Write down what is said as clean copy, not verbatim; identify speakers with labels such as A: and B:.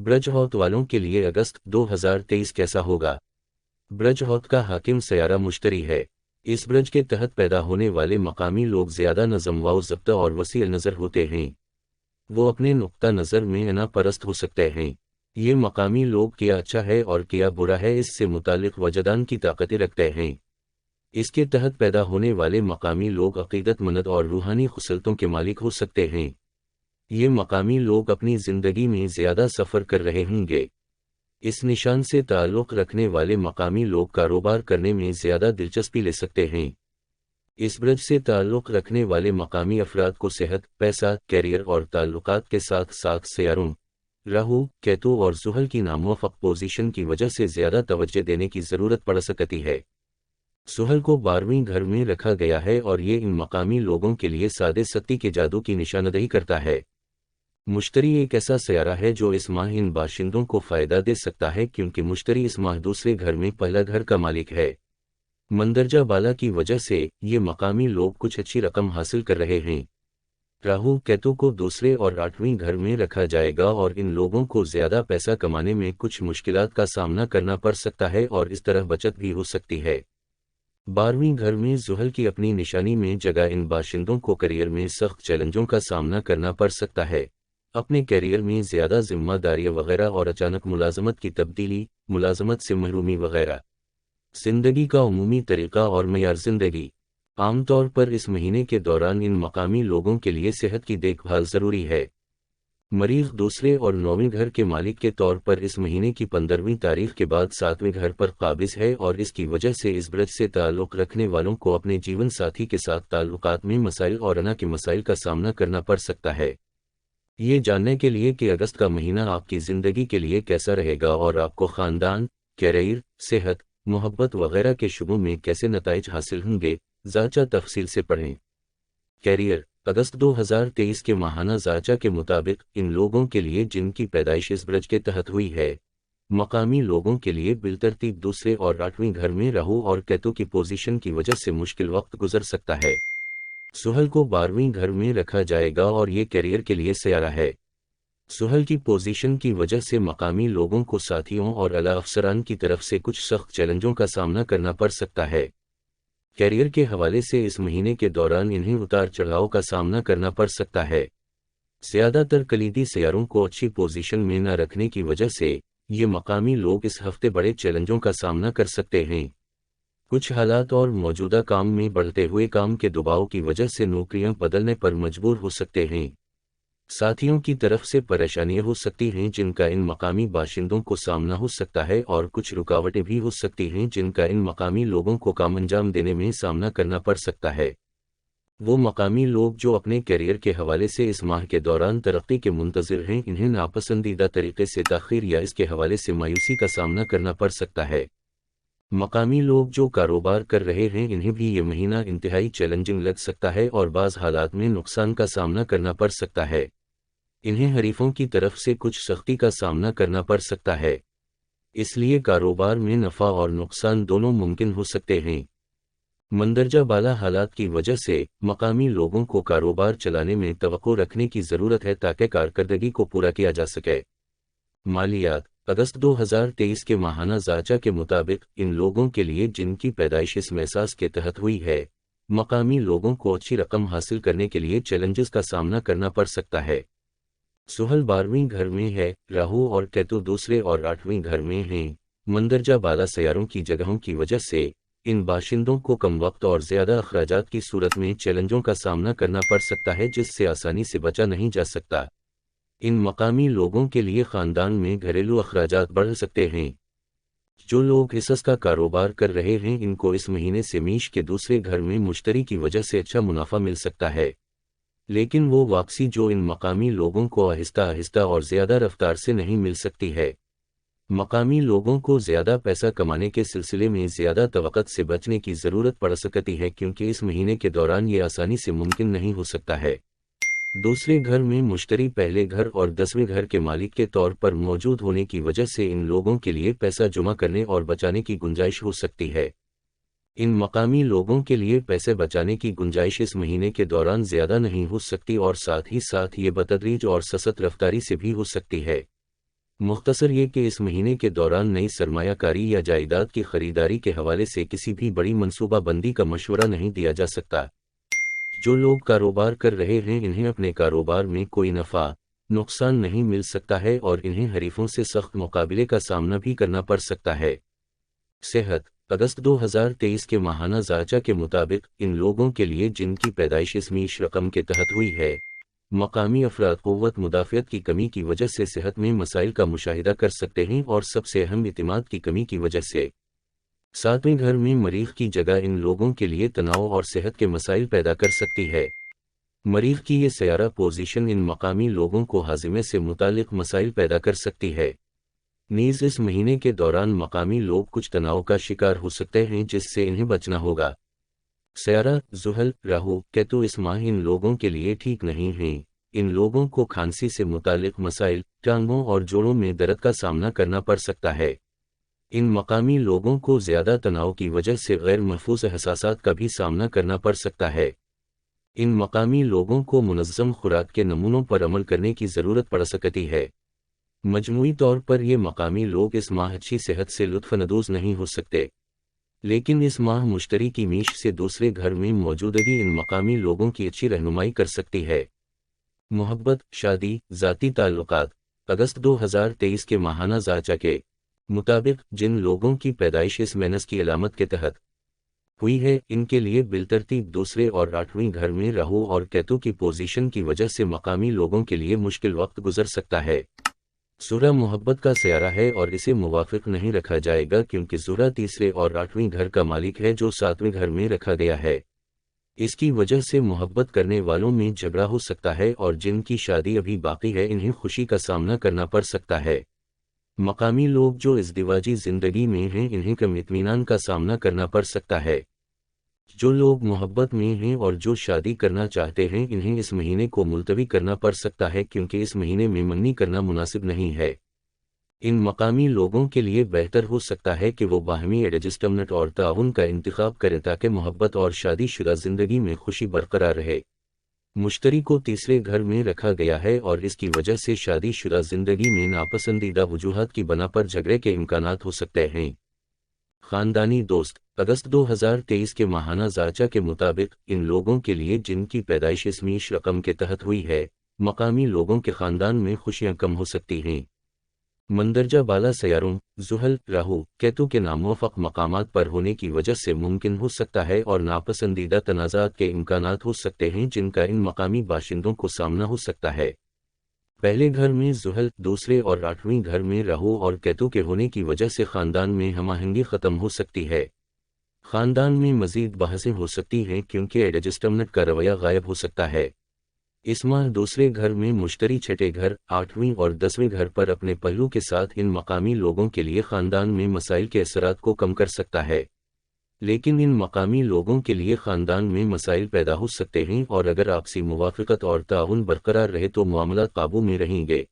A: बृहस्पति वालों के लिए अगस्त 2023 कैसा होगा? बृहस्पति का हाकिम सयारा मुश्तरी है। इस बृज के तहत पैदा होने वाले मकामी लोग ज़्यादा नज़म व ज़ब्त और वसी नज़र होते हैं। वो अपने नुक्ता नज़र में अना परस्त हो सकते हैं। ये मकामी लोग क्या अच्छा है और क्या बुरा है इससे मुतालिक वजदान की ताकतें रखते हैं। इसके तहत पैदा होने वाले मकामी लोग अक़ीदतमंद और रूहानी खुसलतों के मालिक हो सकते हैं। ये मकामी लोग अपनी ज़िंदगी में ज़्यादा सफ़र कर रहे होंगे। इस निशान से ताल्लुक़ रखने वाले मकामी लोग कारोबार करने में ज़्यादा दिलचस्पी ले सकते हैं। इस ब्रज से ताल्लुक़ रखने वाले मकामी अफराद को सेहत, पैसा, कैरियर और ताल्लुकात के साथ साथ सयारों राहु, केतु और ज़ुहल की नामुवाफ़िक पोजीशन की वजह से ज़्यादा तवज्जो देने की ज़रूरत पड़ सकती है। ज़ुहल को 12वें घर में रखा गया है और ये इन मकामी लोगों के लिए सादे सत्ती के जादू की निशानदही करता है। मुश्तरी एक ऐसा सयारा है जो इस माह इन बाशिंदों को फ़ायदा दे सकता है क्योंकि मुश्तरी इस माह दूसरे घर में पहला घर का मालिक है। मंदरजा बाला की वजह से ये मकामी लोग कुछ अच्छी रकम हासिल कर रहे हैं। राहु केतु को दूसरे और 8वें घर में रखा जाएगा और इन लोगों को ज़्यादा पैसा कमाने में कुछ मुश्किलात का सामना करना पड़ सकता है और इस तरह बचत भी हो सकती है। 12वें घर में ज़ुहल की अपनी निशानी में जगह इन बाशिंदों को करियर में सख्त चैलेंजों का सामना करना पड़ सकता है। अपने कैरियर में ज़्यादा जिम्मेदारियां वगैरह और अचानक मुलाजमत की तब्दीली, मुलाजमत से महरूमी वगैरह। ज़िंदगी का उमूमी तरीक़ा और मयार ज़िंदगी। आमतौर पर इस महीने के दौरान इन मकामी लोगों के लिए सेहत की देखभाल ज़रूरी है। मरीज़ दूसरे और 9वें घर के मालिक के तौर पर इस महीने की 15वीं तारीख के बाद 7वें घर पर काबिज़ है और इसकी वजह से इस ब्रज से ताल्लुक़ रखने वालों को अपने जीवन साथी के साथ ताल्लुकात में मसाइल और अना के मसाइल का सामना करना पड़ सकता है। ये जानने के लिए कि अगस्त का महीना आपकी ज़िंदगी के लिए कैसा रहेगा और आपको ख़ानदान, कैरियर, सेहत, मोहब्बत वगैरह के शुबों में कैसे नताइज हासिल होंगे, ज़ाचा तफसील से पढ़ें। कैरियर अगस्त 2023 के माहाना ज़ाचा के मुताबिक इन लोगों के लिए जिनकी पैदाइश इस ब्रज के तहत हुई है, मकामी लोगों के लिए बिलतरतीब दूसरे और 8वें घर में राहु और केतु की पोजीशन की वजह से मुश्किल वक्त गुजर सकता है। ज़ुहल को 12वें घर में रखा जाएगा और ये कैरियर के लिए सयारा है। ज़ुहल की पोजीशन की वजह से मकामी लोगों को साथियों और आला अफसरान की तरफ से कुछ सख्त चैलेंजों का सामना करना पड़ सकता है। कैरियर के हवाले से इस महीने के दौरान इन्हें उतार चढ़ाव का सामना करना पड़ सकता है। ज़्यादातर कलीदी सयारों को अच्छी पोजीशन में न रखने की वजह से ये मकामी लोग इस हफ्ते बड़े चैलेंजों का सामना कर सकते हैं। कुछ हालात और मौजूदा काम में बढ़ते हुए काम के दबाव की वजह से नौकरियां बदलने पर मजबूर हो सकते हैं। साथियों की तरफ से परेशानियां हो सकती हैं जिनका इन मकामी बाशिंदों को सामना हो सकता है और कुछ रुकावटें भी हो सकती हैं जिनका इन मकामी लोगों को काम अंजाम देने में सामना करना पड़ सकता है। वो मकामी लोग जो अपने कैरियर के हवाले से इस माह के दौरान तरक्की के मुंतज़िर हैं, इन्हें नापसंदीदा तरीके से ताख़ीर या इसके हवाले से मायूसी का सामना करना पड़ सकता है। मकामी लोग जो कारोबार कर रहे हैं, इन्हें भी ये महीना इंतहाई चैलेंजिंग लग सकता है और बाज़ हालात में नुकसान का सामना करना पड़ सकता है। इन्हें हरीफों की तरफ से कुछ सख्ती का सामना करना पड़ सकता है, इसलिए कारोबार में नफ़ा और नुकसान दोनों मुमकिन हो सकते हैं। मंदरजा बाला हालात की वजह से मकामी लोगों को कारोबार चलाने में तवक्को रखने की ज़रूरत है ताकि कारकर्दगी को पूरा किया जा सके। मालियात अगस्त 2023 के माहाना ज़ाचा के मुताबिक इन लोगों के लिए जिनकी पैदाइश इस महसास के तहत हुई है, मकामी लोगों को अच्छी रकम हासिल करने के लिए चैलेंजेस का सामना करना पड़ सकता है। ज़ुहल 12वें घर में है, राहु और केतु दूसरे और 8वें घर में हैं। मंदरजा बाला सयारों की जगहों की वजह से इन बाशिंदों को कम वक्त और ज़्यादा अखराजात की सूरत में चैलेंजों का सामना करना पड़ सकता है जिससे आसानी से बचा नहीं जा सकता। इन मकामी लोगों के लिए ख़ानदान में घरेलू अखराजात बढ़ सकते हैं। जो लोग हिस्स का कारोबार कर रहे हैं, इनको इस महीने से मीश के दूसरे घर में मुश्तरी की वजह से अच्छा मुनाफा मिल सकता है, लेकिन वो वापसी जो इन मकामी लोगों को आहिस्ता आहिस्ता और ज़्यादा रफ्तार से नहीं मिल सकती है। मकामी लोगों को ज़्यादा पैसा कमाने के सिलसिले में ज़्यादा तवक्कुत से बचने की ज़रूरत पड़ सकती है क्योंकि इस महीने के दौरान ये आसानी से मुमकिन नहीं हो सकता है। दूसरे घर में मुश्तरी पहले घर और 10वें घर के मालिक के तौर पर मौजूद होने की वजह से इन लोगों के लिए पैसा जमा करने और बचाने की गुंजाइश हो सकती है। इन मकामी लोगों के लिए पैसे बचाने की गुंजाइश इस महीने के दौरान ज़्यादा नहीं हो सकती और साथ ही साथ ये बतदरीज और ससत रफ्तारी से भी हो सकती है। مختصر یہ کہ اس مہینے کے دوران نئی سرمایہ کاری یا جائیداد کی خریداری کے حوالے سے کسی بھی بڑی منصوبہ بندی کا مشورہ نہیں دیا جا سکتا۔ جو لوگ کاروبار کر رہے ہیں انہیں اپنے کاروبار میں کوئی نفع نقصان نہیں مل سکتا ہے اور انہیں حریفوں سے سخت مقابلے کا سامنا بھی کرنا پڑ سکتا ہے۔ صحت۔ اگست 2023 کے ماہانہ ذائچہ کے مطابق ان لوگوں کے لیے جن کی پیدائش اس میش رقم کے تحت ہوئی ہے، مقامی افراد قوت مدافعت کی کمی کی وجہ سے صحت میں مسائل کا مشاہدہ کر سکتے ہیں اور سب سے اہم اعتماد کی کمی کی وجہ سے ساتویں گھر میں مریخ کی جگہ ان لوگوں کے لیے تناؤ اور صحت کے مسائل پیدا کر سکتی ہے۔ مریخ کی یہ سیارہ پوزیشن ان مقامی لوگوں کو ہاضمے سے متعلق مسائل پیدا کر سکتی ہے۔ نیز اس مہینے کے دوران مقامی لوگ کچھ تناؤ کا شکار ہو سکتے ہیں جس سے انہیں بچنا ہوگا۔ سیارہ زحل راہو کیتو اس ماہ ان لوگوں کے لیے ٹھیک نہیں ہیں۔ ان لوگوں کو کھانسی سے متعلق مسائل، ٹانگوں اور جوڑوں میں درد کا سامنا کرنا پڑ سکتا ہے۔ ان مقامی لوگوں کو زیادہ تناؤ کی وجہ سے غیر محفوظ احساسات کا بھی سامنا کرنا پڑ سکتا ہے۔ ان مقامی لوگوں کو منظم خوراک کے نمونوں پر عمل کرنے کی ضرورت پڑ سکتی ہے۔ مجموعی طور پر یہ مقامی لوگ اس ماہ اچھی صحت سے لطف اندوز نہیں ہو سکتے، لیکن اس ماہ مشتری کی میش سے دوسرے گھر میں موجودگی ان مقامی لوگوں کی اچھی رہنمائی کر سکتی ہے۔ محبت، شادی، ذاتی تعلقات۔ اگست 2023 کے ماہانہ ذائچہ کے مطابق جن لوگوں کی پیدائش اس مینس کی علامت کے تحت ہوئی ہے ان کے لیے بالترتیب دوسرے اور آٹھویں گھر میں راہو اور کیتو کی پوزیشن کی وجہ سے مقامی لوگوں کے لیے مشکل وقت گزر سکتا ہے۔ زحل محبت کا سیارہ ہے اور اسے موافق نہیں رکھا جائے گا کیونکہ زحل تیسرے اور آٹھویں گھر کا مالک ہے جو ساتویں گھر میں رکھا گیا ہے۔ اس کی وجہ سے محبت کرنے والوں میں جھگڑا ہو سکتا ہے اور جن کی شادی ابھی باقی ہے انہیں خوشی کا سامنا کرنا پڑ سکتا ہے۔ مقامی لوگ جو ازدواجی زندگی میں ہیں انہیں کم اطمینان کا سامنا کرنا پڑ سکتا ہے۔ جو لوگ محبت میں ہیں اور جو شادی کرنا چاہتے ہیں انہیں اس مہینے کو ملتوی کرنا پڑ سکتا ہے کیونکہ اس مہینے میں منی کرنا مناسب نہیں ہے۔ ان مقامی لوگوں کے لیے بہتر ہو سکتا ہے کہ وہ باہمی ایڈجسٹمنٹ اور تعاون کا انتخاب کریں تاکہ محبت اور شادی شدہ زندگی میں خوشی برقرار رہے۔ مشتری کو تیسرے گھر میں رکھا گیا ہے اور اس کی وجہ سے شادی شدہ زندگی میں ناپسندیدہ وجوہات کی بنا پر جھگڑے کے امکانات ہو سکتے ہیں۔ خاندانی دوست۔ اگست 2023 کے ماہانہ ذائچہ کے مطابق ان لوگوں کے لیے جن کی پیدائش اس میش رقم کے تحت ہوئی ہے، مقامی لوگوں کے خاندان میں خوشیاں کم ہو سکتی ہیں۔ مندرجہ بالا سیاروں زحل، راہو، کیتو کے ناموافق مقامات پر ہونے کی وجہ سے ممکن ہو سکتا ہے اور ناپسندیدہ تنازعات کے امکانات ہو سکتے ہیں جن کا ان مقامی باشندوں کو سامنا ہو سکتا ہے۔ پہلے گھر میں زحل، دوسرے اور آٹھویں گھر میں راہو اور کیتو کے ہونے کی وجہ سے خاندان میں ہم آہنگی ختم ہو سکتی ہے۔ خاندان میں مزید بحثیں ہو سکتی ہیں کیونکہ ایڈجسٹمنٹ کا رویہ غائب ہو سکتا ہے۔ اس ماہ دوسرے گھر میں مشتری چھٹے گھر، آٹھویں اور 10ویں گھر پر اپنے پہلو کے ساتھ ان مقامی لوگوں کے لیے خاندان میں مسائل کے اثرات کو کم کر سکتا ہے، لیکن ان مقامی لوگوں کے لیے خاندان میں مسائل پیدا ہو سکتے ہیں اور اگر آپسی موافقت اور تعاون برقرار رہے تو معاملات قابو میں رہیں گے۔